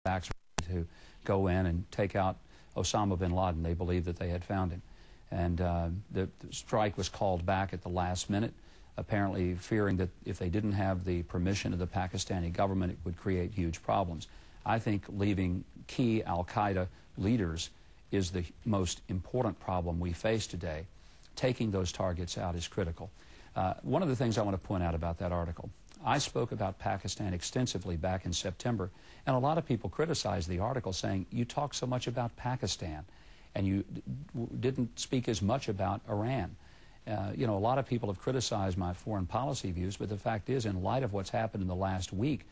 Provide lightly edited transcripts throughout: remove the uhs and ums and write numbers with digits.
backs to go in and take out Osama bin Laden. They believed that they had found him. And the strike was called back at the last minute, apparently fearing that if they didn't have the permission of the Pakistani government, it would create huge problems. I think leaving key al-Qaeda leaders is the most important problem we face today. Taking those targets out is critical. One of the things I want to point out about that article, I spoke about Pakistan extensively back in September, and a lot of people criticized the article saying, you talk so much about Pakistan, and you didn't speak as much about Iran. You know, a lot of people have criticized my foreign policy views, but the fact is, in light of what's happened in the last week,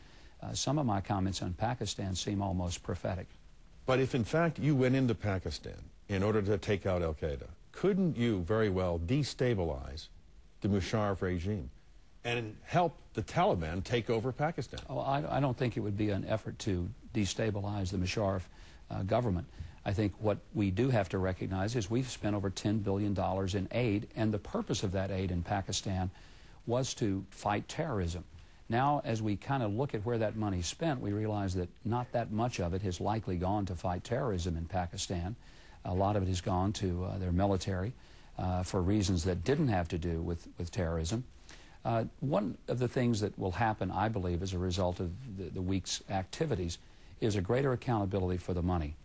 some of my comments on Pakistan seem almost prophetic. But if, in fact, you went into Pakistan in order to take out al-Qaeda, couldn't you very well destabilize the Musharraf regime and help the Taliban take over Pakistan? Oh, I don't think it would be an effort to destabilize the Musharraf government. I think what we do have to recognize is we've spent over $10 billion in aid, and the purpose of that aid in Pakistan was to fight terrorism. Now, as we kind of look at where that money's spent, we realize that not that much of it has likely gone to fight terrorism in Pakistan. A lot of it has gone to their military for reasons that didn't have to do with terrorism. One of the things that will happen, I believe, as a result of the week's activities is a greater accountability for the money.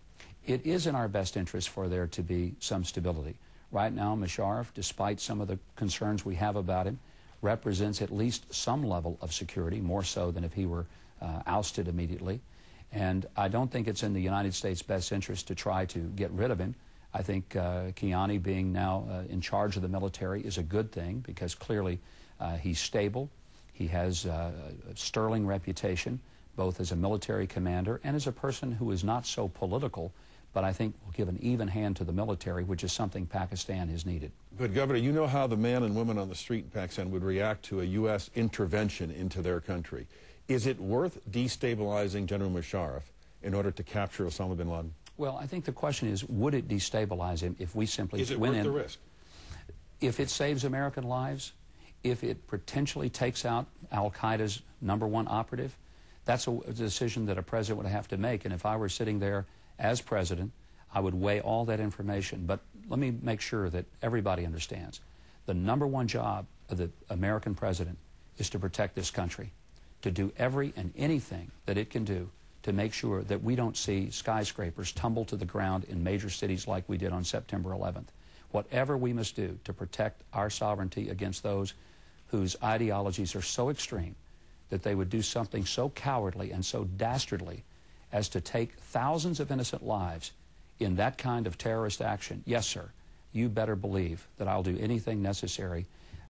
It is in our best interest for there to be some stability. Right now, Musharraf, despite some of the concerns we have about him, represents at least some level of security, more so than if he were ousted immediately. And I don't think it's in the United States' best interest to try to get rid of him. I think Kiani being now in charge of the military is a good thing, because clearly he's stable. He has a sterling reputation, both as a military commander and as a person who is not so political, but I think will give an even hand to the military, which is something Pakistan has needed. But, Governor, you know how the man and woman on the street in Pakistan would react to a U.S. intervention into their country. Is it worth destabilizing General Musharraf in order to capture Osama bin Laden? Well, I think the question is, would it destabilize him if we simply went in? Is it worth the risk? If it saves American lives, if it potentially takes out al-Qaeda's #1 operative, that's a decision that a president would have to make. And if I were sitting there as president, I would weigh all that information. But let me make sure that everybody understands. The #1 job of the American president is to protect this country, to do every and anything that it can do to make sure that we don't see skyscrapers tumble to the ground in major cities like we did on September 11th. Whatever we must do to protect our sovereignty against those whose ideologies are so extreme that they would do something so cowardly and so dastardly as to take thousands of innocent lives in that kind of terrorist action, yes, sir, you better believe that I'll do anything necessary